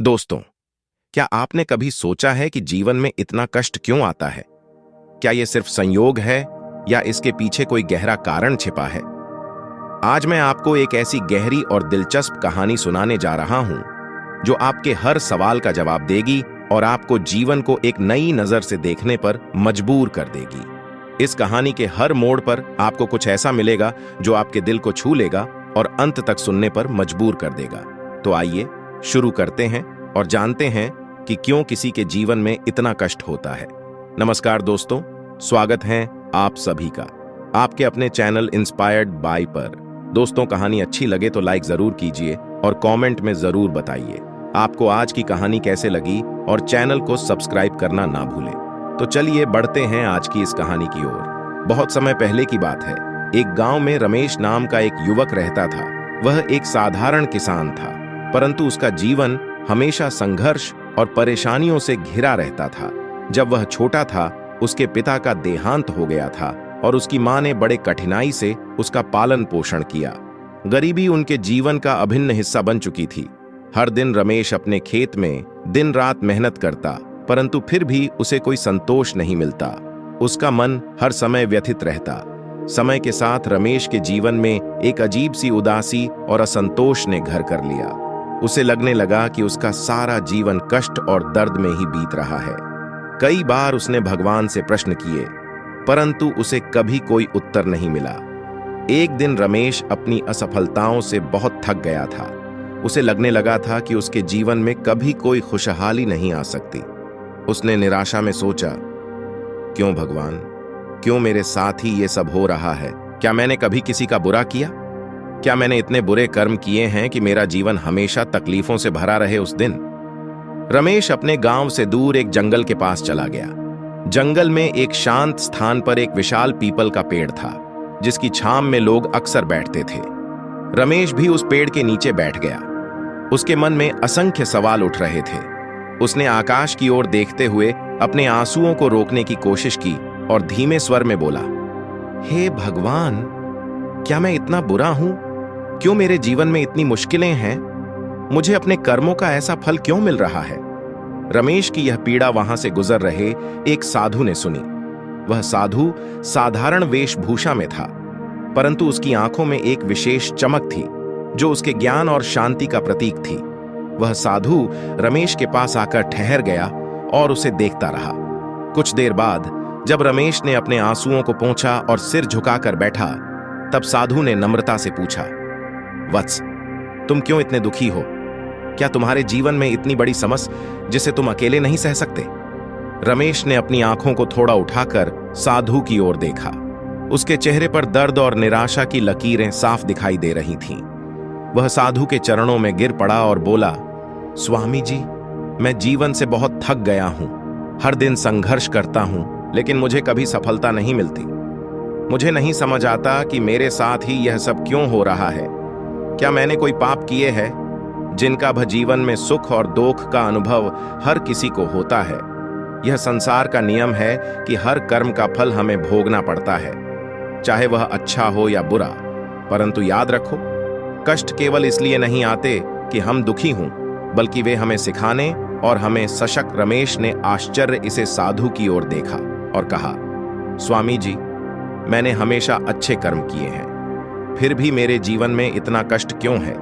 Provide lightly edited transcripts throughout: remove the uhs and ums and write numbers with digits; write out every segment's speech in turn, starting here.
दोस्तों, क्या आपने कभी सोचा है कि जीवन में इतना कष्ट क्यों आता है? क्या यह सिर्फ संयोग है या इसके पीछे कोई गहरा कारण छिपा है? आज मैं आपको एक ऐसी गहरी और दिलचस्प कहानी सुनाने जा रहा हूं जो आपके हर सवाल का जवाब देगी और आपको जीवन को एक नई नजर से देखने पर मजबूर कर देगी। इस कहानी के हर मोड़ पर आपको कुछ ऐसा मिलेगा जो आपके दिल को छू लेगा और अंत तक सुनने पर मजबूर कर देगा। तो आइए शुरू करते हैं और जानते हैं कि क्यों किसी के जीवन में इतना कष्ट होता है। नमस्कार दोस्तों, स्वागत है आप सभी का आपके अपने चैनल इंस्पायर्ड बाय पर। दोस्तों, कहानी अच्छी लगे तो लाइक जरूर कीजिए और कमेंट में जरूर बताइए आपको आज की कहानी कैसे लगी और चैनल को सब्सक्राइब करना ना भूलें। तो चलिए बढ़ते हैं आज की इस कहानी की ओर। बहुत समय पहले की बात है। एक गांव में रमेश नाम का एक युवक रहता था। वह एक साधारण किसान था, परंतु उसका जीवन हमेशा संघर्ष और परेशानियों से घिरा रहता था। जब वह छोटा था, उसके पिता का देहांत हो गया था और उसकी मां ने बड़े कठिनाई से उसका पालन पोषण किया। गरीबी उनके जीवन का अभिन्न हिस्सा बन चुकी थी। हर दिन रमेश अपने खेत में दिन रात मेहनत करता, परंतु फिर भी उसे कोई संतोष नहीं मिलता। उसका मन हर समय व्यथित रहता। समय के साथ रमेश के जीवन में एक अजीब सी उदासी और असंतोष ने घर कर लिया। उसे लगने लगा कि उसका सारा जीवन कष्ट और दर्द में ही बीत रहा है। कई बार उसने भगवान से प्रश्न किए, परंतु उसे कभी कोई उत्तर नहीं मिला। एक दिन रमेश अपनी असफलताओं से बहुत थक गया था। उसे लगने लगा था कि उसके जीवन में कभी कोई खुशहाली नहीं आ सकती। उसने निराशा में सोचा, क्यों भगवान, क्यों मेरे साथ ही ये सब हो रहा है? क्या मैंने कभी किसी का बुरा किया? क्या मैंने इतने बुरे कर्म किए हैं कि मेरा जीवन हमेशा तकलीफों से भरा रहे? उस दिन रमेश अपने गांव से दूर एक जंगल के पास चला गया। जंगल में एक शांत स्थान पर एक विशाल पीपल का पेड़ था, जिसकी छांव में लोग अक्सर बैठते थे। रमेश भी उस पेड़ के नीचे बैठ गया। उसके मन में असंख्य सवाल उठ रहे थे। उसने आकाश की ओर देखते हुए अपने आंसुओं को रोकने की कोशिश की और धीमे स्वर में बोला, हे भगवान, क्या मैं इतना बुरा हूं? क्यों मेरे जीवन में इतनी मुश्किलें हैं? मुझे अपने कर्मों का ऐसा फल क्यों मिल रहा है? रमेश की यह पीड़ा वहां से गुजर रहे एक साधु ने सुनी। वह साधु साधारण वेशभूषा में था, परंतु उसकी आंखों में एक विशेष चमक थी जो उसके ज्ञान और शांति का प्रतीक थी। वह साधु रमेश के पास आकर ठहर गया और उसे देखता रहा। कुछ देर बाद जब रमेश ने अपने आंसुओं को पोंछा और सिर झुकाकर बैठा, तब साधु ने नम्रता से पूछा, वत्स, तुम क्यों इतने दुखी हो? क्या तुम्हारे जीवन में इतनी बड़ी समस्या जिसे तुम अकेले नहीं सह सकते? रमेश ने अपनी आंखों को थोड़ा उठाकर साधु की ओर देखा। उसके चेहरे पर दर्द और निराशा की लकीरें साफ दिखाई दे रही थीं। वह साधु के चरणों में गिर पड़ा और बोला, स्वामी जी, मैं जीवन से बहुत थक गया हूं। हर दिन संघर्ष करता हूं, लेकिन मुझे कभी सफलता नहीं मिलती। मुझे नहीं समझ आता कि मेरे साथ ही यह सब क्यों हो रहा है। क्या मैंने कोई पाप किए हैं जिनका जीवन में सुख और दुख का अनुभव हर किसी को होता है? यह संसार का नियम है कि हर कर्म का फल हमें भोगना पड़ता है, चाहे वह अच्छा हो या बुरा। परंतु याद रखो, कष्ट केवल इसलिए नहीं आते कि हम दुखी हों, बल्कि वे हमें सिखाने और हमें सशक्त। रमेश ने आश्चर्य इसे साधु की ओर देखा और कहा, स्वामी जी, मैंने हमेशा अच्छे कर्म किए हैं, फिर भी मेरे जीवन में इतना कष्ट क्यों है?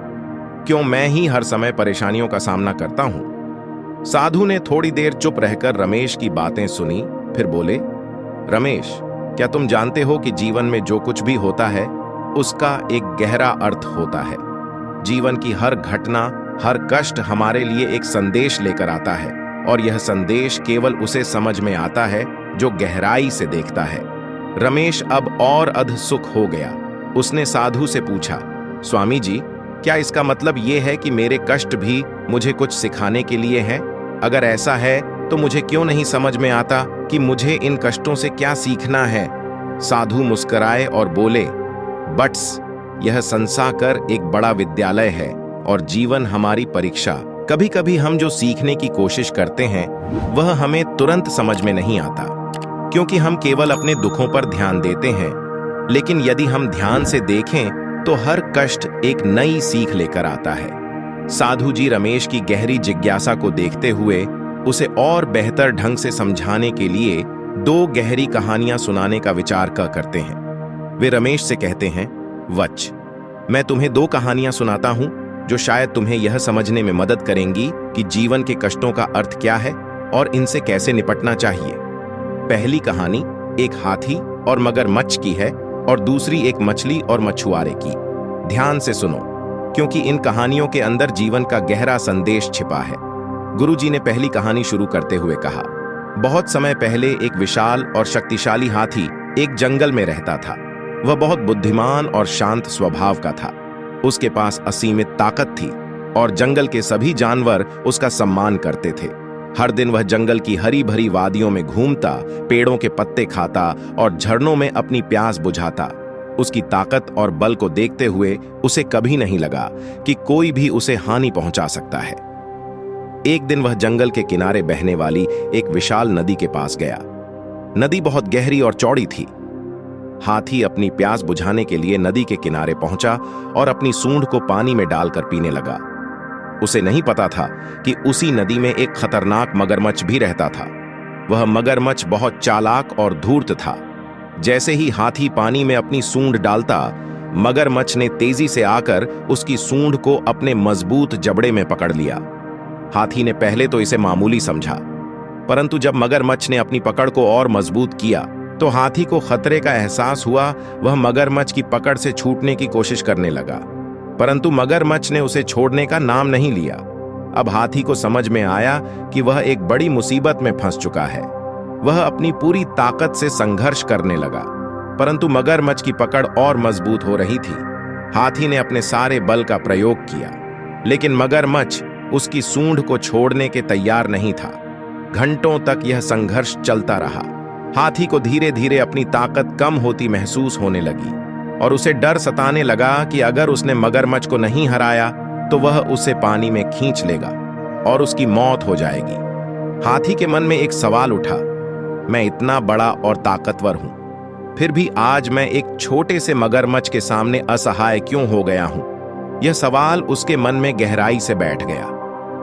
क्यों मैं ही हर समय परेशानियों का सामना करता हूं? साधु ने थोड़ी देर चुप रहकर रमेश की बातें सुनी, फिर बोले, रमेश, क्या तुम जानते हो कि जीवन में जो कुछ भी होता है उसका एक गहरा अर्थ होता है? जीवन की हर घटना, हर कष्ट हमारे लिए एक संदेश लेकर आता है, और यह संदेश केवल उसे समझ में आता है जो गहराई से देखता है। रमेश अब और अधसुख हो गया। उसने साधु से पूछा, स्वामी जी, क्या इसका मतलब यह है कि मेरे कष्ट भी मुझे कुछ सिखाने के लिए हैं? अगर ऐसा है तो मुझे क्यों नहीं समझ में आता कि मुझे इन कष्टों से क्या सीखना है? साधु मुस्कुराए और बोले, बट्स, यह संसार एक बड़ा विद्यालय है और जीवन हमारी परीक्षा। कभी कभी हम जो सीखने की कोशिश करते हैं वह हमें तुरंत समझ में नहीं आता, क्योंकि हम केवल अपने दुखों पर ध्यान देते हैं। लेकिन यदि हम ध्यान से देखें तो हर कष्ट एक नई सीख लेकर आता है। साधु जी रमेश की गहरी जिज्ञासा को देखते हुए उसे और बेहतर ढंग से समझाने के लिए दो गहरी कहानियां सुनाने का विचार करते हैं। वे रमेश से कहते हैं, वच, मैं तुम्हें दो कहानियां सुनाता हूं जो शायद तुम्हें यह समझने में मदद करेंगी कि जीवन के कष्टों का अर्थ क्या है और इनसे कैसे निपटना चाहिए। पहली कहानी एक हाथी और मगरमच्छ की है और दूसरी एक मछली और मछुआरे की। ध्यान से सुनो, क्योंकि इन कहानियों के अंदर जीवन का गहरा संदेश छिपा है। गुरुजी ने पहली कहानी शुरू करते हुए कहा, बहुत समय पहले एक विशाल और शक्तिशाली हाथी एक जंगल में रहता था। वह बहुत बुद्धिमान और शांत स्वभाव का था। उसके पास असीमित ताकत थी और जंगल के सभी जानवर उसका सम्मान करते थे। हर दिन वह जंगल की हरी भरी वादियों में घूमता, पेड़ों के पत्ते खाता और झरनों में अपनी प्यास बुझाता। उसकी ताकत और बल को देखते हुए उसे कभी नहीं लगा कि कोई भी उसे हानि पहुंचा सकता है। एक दिन वह जंगल के किनारे बहने वाली एक विशाल नदी के पास गया। नदी बहुत गहरी और चौड़ी थी। हाथी अपनी प्यास बुझाने के लिए नदी के किनारे पहुंचा और अपनी सूंड को पानी में डालकर पीने लगा। उसे नहीं पता था कि उसी नदी में एक खतरनाक मगरमच्छ भी रहता था। वह मगरमच्छ बहुत चालाक और धूर्त था। जैसे ही हाथी पानी में अपनी सूंड डालता, मगरमच्छ ने तेजी से आकर उसकी सूंड को अपने मजबूत जबड़े में पकड़ लिया। हाथी ने पहले तो इसे मामूली समझा, परंतु जब मगरमच्छ ने अपनी पकड़ को और मजबूत किया तो हाथी को खतरे का एहसास हुआ। वह मगरमच्छ की पकड़ से छूटने की कोशिश करने लगा, परंतु मगरमच्छ ने उसे छोड़ने का नाम नहीं लिया। अब हाथी को समझ में आया कि वह एक बड़ी मुसीबत में फंस चुका है। वह अपनी पूरी ताकत से संघर्ष करने लगा, परंतु मगरमच्छ की पकड़ और मजबूत हो रही थी। हाथी ने अपने सारे बल का प्रयोग किया, लेकिन मगरमच्छ उसकी सूंड को छोड़ने के तैयार नहीं था। घंटों तक यह संघर्ष चलता रहा। हाथी को धीरे धीरे अपनी ताकत कम होती महसूस होने लगी और उसे डर सताने लगा कि अगर उसने मगरमच्छ को नहीं हराया तो वह उसे पानी में खींच लेगा और उसकी मौत हो जाएगी। हाथी के मन में एक सवाल उठा, मैं इतना बड़ा और ताकतवर हूं, फिर भी आज मैं एक छोटे से मगरमच्छ के सामने असहाय क्यों हो गया हूं? यह सवाल उसके मन में गहराई से बैठ गया।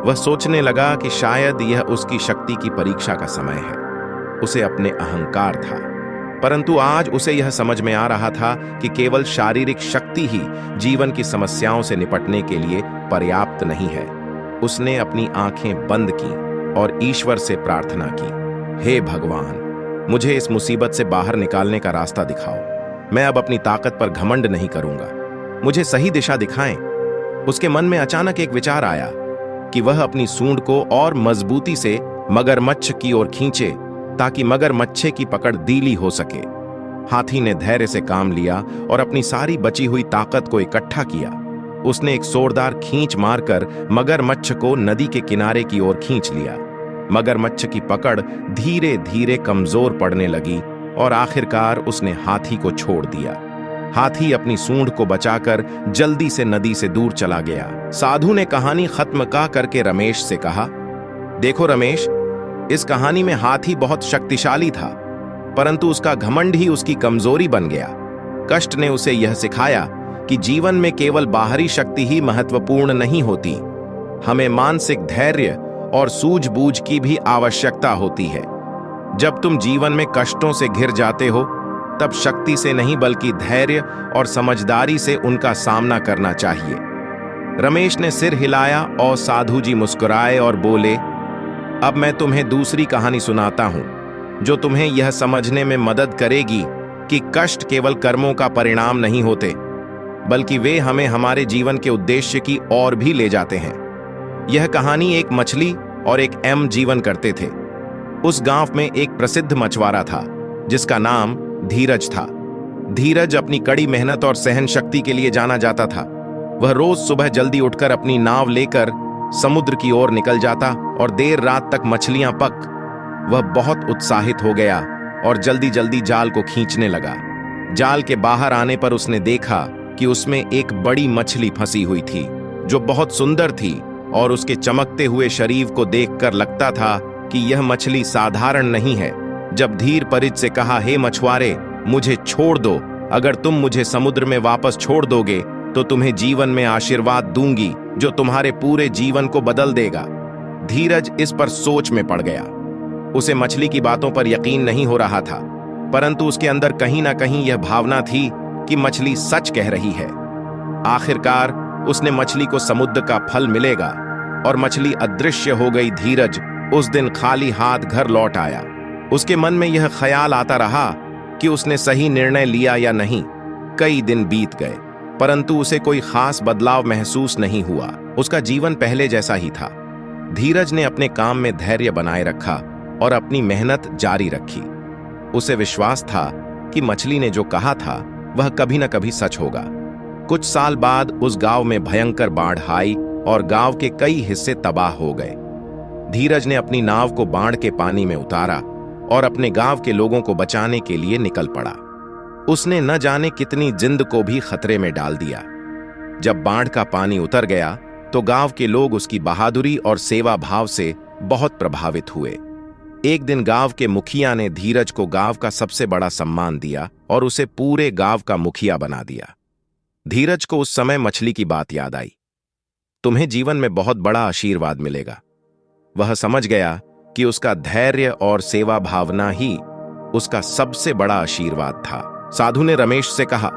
वह सोचने लगा कि शायद यह उसकी शक्ति की परीक्षा का समय है। उसे अपने अहंकार था, परंतु आज उसे यह समझ में आ रहा था कि केवल शारीरिक शक्ति ही जीवन की समस्याओं से निपटने के लिए पर्याप्त नहीं है। उसने अपनी आंखें बंद की और ईश्वर से प्रार्थना की, हे भगवान, मुझे इस मुसीबत से बाहर निकालने का रास्ता दिखाओ। मैं अब अपनी ताकत पर घमंड नहीं करूंगा, मुझे सही दिशा दिखाएं। उसके मन में अचानक एक विचार आया कि वह अपनी सूंड को और मजबूती से मगरमच्छ की ओर खींचे ताकि मगरमच्छे की पकड़ ढीली हो सके। हाथी ने धैर्य से काम लिया और अपनी सारी बची हुई ताकत को इकट्ठा किया। उसने एक जोरदार खींच मारकर मगरमच्छ को नदी के किनारे की ओर खींच लिया। मगरमच्छ की पकड़ धीरे धीरे कमजोर पड़ने लगी और आखिरकार उसने हाथी को छोड़ दिया। हाथी अपनी सूंड को बचाकर जल्दी से नदी से दूर चला गया। साधु ने कहानी खत्म करके रमेश से कहा, देखो रमेश, इस कहानी में हाथी बहुत शक्तिशाली था, परंतु उसका घमंड ही उसकी कमजोरी बन गया। कष्ट ने उसे यह सिखाया कि जीवन में केवल बाहरी शक्ति ही महत्वपूर्ण नहीं होती, हमें मानसिक धैर्य और सूझबूझ की भी आवश्यकता होती है। जब तुम जीवन में कष्टों से घिर जाते हो, तब शक्ति से नहीं बल्कि धैर्य और समझदारी से उनका सामना करना चाहिए। रमेश ने सिर हिलाया और साधु जी मुस्कुराए और बोले, अब मैं तुम्हें दूसरी कहानी सुनाता हूं जो तुम्हें यह समझने में मदद करेगी कि कष्ट केवल कर्मों का परिणाम नहीं होते, बल्कि वे हमें हमारे जीवन के उद्देश्य की ओर भी ले जाते हैं। यह कहानी एक मछली और एक जीवन करते थे। उस गांव में एक प्रसिद्ध मछुआरा था जिसका नाम धीरज था। धीरज अपनी कड़ी मेहनत और सहन शक्ति के लिए जाना जाता था। वह रोज सुबह जल्दी उठकर अपनी नाव लेकर समुद्र की ओर निकल जाता और देर रात तक मछलियां पक। वह बहुत उत्साहित हो गया और जल्दी जल्दी जाल को खींचने लगा। जाल के बाहर आने पर उसने देखा कि उसमें एक बड़ी मछली फंसी हुई थी जो बहुत सुंदर थी और उसके चमकते हुए शरीर को देखकर लगता था कि यह मछली साधारण नहीं है। जब धीर परिज से कहा, हे मछुआरे, मुझे छोड़ दो, अगर तुम मुझे समुद्र में वापस छोड़ दोगे तो तुम्हें जीवन में आशीर्वाद दूंगी। जो तुम्हारे पूरे जीवन को बदल देगा। धीरज इस पर सोच में पड़ गया। उसे मछली की बातों पर यकीन नहीं हो रहा था, परंतु उसके अंदर कहीं ना कहीं यह भावना थी कि मछली सच कह रही है। आखिरकार उसने मछली को समुद्र का फल मिलेगा और मछली अदृश्य हो गई। धीरज उस दिन खाली हाथ घर लौट आया। उसके मन में यह ख्याल आता रहा कि उसने सही निर्णय लिया या नहीं। कई दिन बीत गए, परंतु उसे कोई खास बदलाव महसूस नहीं हुआ। उसका जीवन पहले जैसा ही था। धीरज ने अपने काम में धैर्य बनाए रखा और अपनी मेहनत जारी रखी। उसे विश्वास था कि मछली ने जो कहा था वह कभी न कभी सच होगा। कुछ साल बाद उस गांव में भयंकर बाढ़ आई और गांव के कई हिस्से तबाह हो गए। धीरज ने अपनी नाव को बाढ़ के पानी में उतारा और अपने गांव के लोगों को बचाने के लिए निकल पड़ा। उसने न जाने कितनी जिंद को भी खतरे में डाल दिया। जब बाढ़ का पानी उतर गया तो गांव के लोग उसकी बहादुरी और सेवा भाव से बहुत प्रभावित हुए। एक दिन गांव के मुखिया ने धीरज को गांव का सबसे बड़ा सम्मान दिया और उसे पूरे गांव का मुखिया बना दिया। धीरज को उस समय मछली की बात याद आई। तुम्हें जीवन में बहुत बड़ा आशीर्वाद मिलेगा। वह समझ गया कि उसका धैर्य और सेवा भावना ही उसका सबसे बड़ा आशीर्वाद था। साधु ने रमेश से कहा,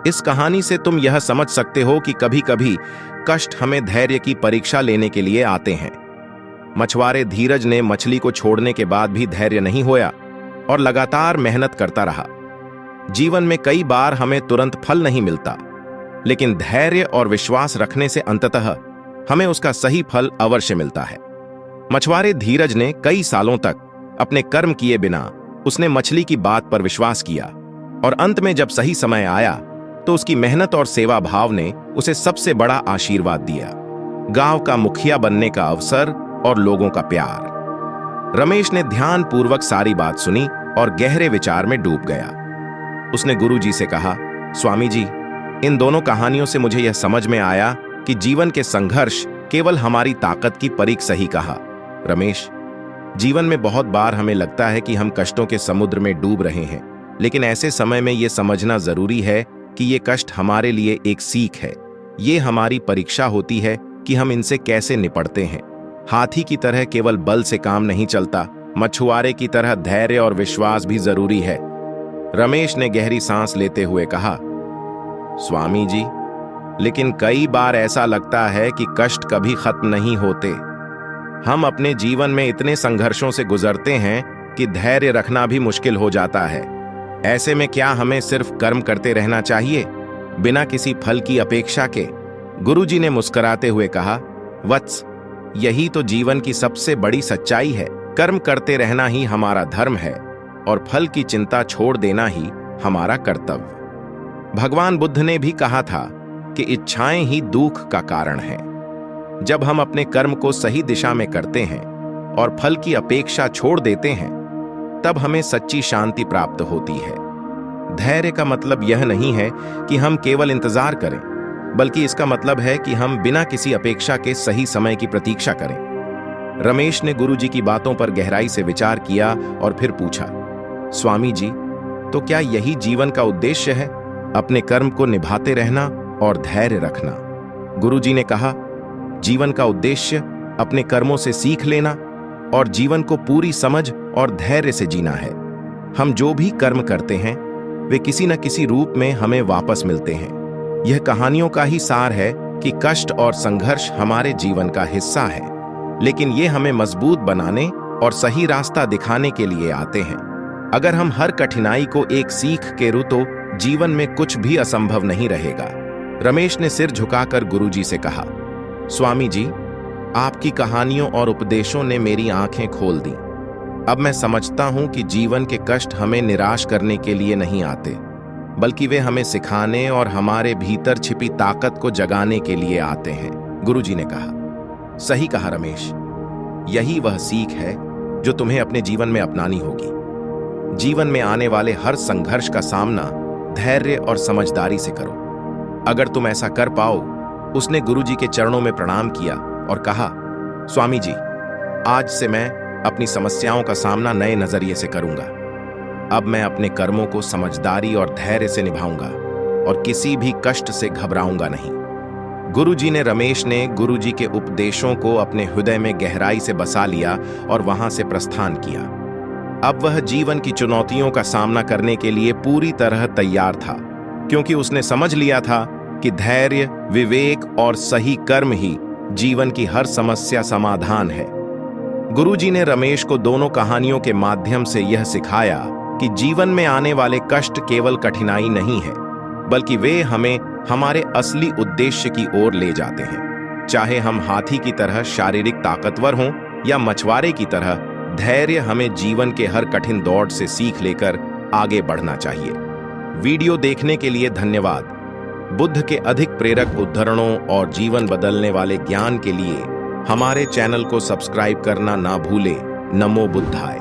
इस कहानी से तुम यह समझ सकते हो कि कभी कभी कष्ट हमें धैर्य की परीक्षा लेने के लिए आते हैं। मछुआरे धीरज ने मछली को छोड़ने के बाद भी धैर्य नहीं होया और लगातार मेहनत करता रहा। जीवन में कई बार हमें तुरंत फल नहीं मिलता, लेकिन धैर्य और विश्वास रखने से अंततः हमें उसका सही फल अवश्य मिलता है। मछुआरे धीरज ने कई सालों तक अपने कर्म किए बिना उसने मछली की बात पर विश्वास किया और अंत में जब सही समय आया तो उसकी मेहनत और सेवा भाव ने उसे सबसे बड़ा आशीर्वाद दिया, गांव का मुखिया बनने का अवसर और लोगों का प्यार। रमेश ने ध्यानपूर्वक सारी बात सुनी और गहरे विचार में डूब गया। उसने गुरुजी से कहा, स्वामी जी, इन दोनों कहानियों से मुझे यह समझ में आया कि जीवन के संघर्ष केवल हमारी ताकत की परीक्षा। सही कहा रमेश, जीवन में बहुत बार हमें लगता है कि हम कष्टों के समुद्र में डूब रहे हैं, लेकिन ऐसे समय में यह समझना जरूरी है कि ये कष्ट हमारे लिए एक सीख है। ये हमारी परीक्षा होती है कि हम इनसे कैसे निपटते हैं। हाथी की तरह केवल बल से काम नहीं चलता, मछुआरे की तरह धैर्य और विश्वास भी जरूरी है। रमेश ने गहरी सांस लेते हुए कहा, स्वामी जी, लेकिन कई बार ऐसा लगता है कि कष्ट कभी खत्म नहीं होते। हम अपने जीवन में इतने संघर्षों से गुजरते हैं कि धैर्य रखना भी मुश्किल हो जाता है। ऐसे में क्या हमें सिर्फ कर्म करते रहना चाहिए, बिना किसी फल की अपेक्षा के? गुरुजी ने मुस्कुराते हुए कहा, वत्स, यही तो जीवन की सबसे बड़ी सच्चाई है। कर्म करते रहना ही हमारा धर्म है और फल की चिंता छोड़ देना ही हमारा कर्तव्य। भगवान बुद्ध ने भी कहा था कि इच्छाएं ही दुख का कारण है। जब हम अपने कर्म को सही दिशा में करते हैं और फल की अपेक्षा छोड़ देते हैं, तब हमें सच्ची शांति प्राप्त होती है। धैर्य का मतलब यह नहीं है कि हम केवल इंतजार करें, बल्कि इसका मतलब है कि हम बिना किसी अपेक्षा के सही समय की प्रतीक्षा करें। रमेश ने गुरुजी की बातों पर गहराई से विचार किया और फिर पूछा, स्वामी जी, तो क्या यही जीवन का उद्देश्य है, अपने कर्म को निभाते रहना और धैर्य रखना? गुरुजी ने कहा, जीवन का उद्देश्य अपने कर्मों से सीख लेना और जीवन को पूरी समझ और धैर्य से जीना है। हम जो भी कर्म करते हैं वे किसी न किसी रूप में हमें वापस मिलते हैं। यह कहानियों का ही सार है कि कष्ट और संघर्ष हमारे जीवन का हिस्सा है, लेकिन ये हमें मजबूत बनाने और सही रास्ता दिखाने के लिए आते हैं। अगर हम हर कठिनाई को एक सीख के रूप तो जीवन में कुछ भी असंभव नहीं रहेगा। रमेश ने सिर झुकाकर गुरुजी से कहा, स्वामी जी, आपकी कहानियों और उपदेशों ने मेरी आंखें खोल दी। अब मैं समझता हूं कि जीवन के कष्ट हमें निराश करने के लिए नहीं आते, बल्कि वे हमें सिखाने और हमारे भीतर छिपी ताकत को जगाने के लिए आते हैं। गुरुजी ने कहा, सही कहा रमेश, यही वह सीख है जो तुम्हें अपने जीवन में अपनानी होगी। जीवन में आने वाले हर संघर्ष का सामना धैर्य और समझदारी से करो। अगर तुम ऐसा कर पाओ। उसने गुरुजी के चरणों में प्रणाम किया और कहा, स्वामी जी, आज से मैं अपनी समस्याओं का सामना नए नजरिए से करूंगा। अब मैं अपने कर्मों को समझदारी और धैर्य से निभाऊंगा और किसी भी कष्ट से घबराऊंगा नहीं। गुरुजी ने रमेश ने गुरुजी के उपदेशों को अपने हृदय में गहराई से बसा लिया और वहां से प्रस्थान किया। अब वह जीवन की चुनौतियों का सामना करने के लिए पूरी तरह तैयार था, क्योंकि उसने समझ लिया था कि धैर्य, विवेक और सही कर्म ही जीवन की हर समस्या समाधान है। गुरुजी ने रमेश को दोनों कहानियों के माध्यम से यह सिखाया कि जीवन में आने वाले कष्ट केवल कठिनाई नहीं है, बल्कि वे हमें हमारे असली उद्देश्य की ओर ले जाते हैं। चाहे हम हाथी की तरह शारीरिक ताकतवर हों या मछुआरे की तरह, धैर्य हमें जीवन के हर कठिन दौर से सीख लेकर आगे बढ़ना चाहिए। वीडियो देखने के लिए धन्यवाद। बुद्ध के अधिक प्रेरक उद्धरणों और जीवन बदलने वाले ज्ञान के लिए हमारे चैनल को सब्सक्राइब करना ना भूलें। नमो बुद्धाय।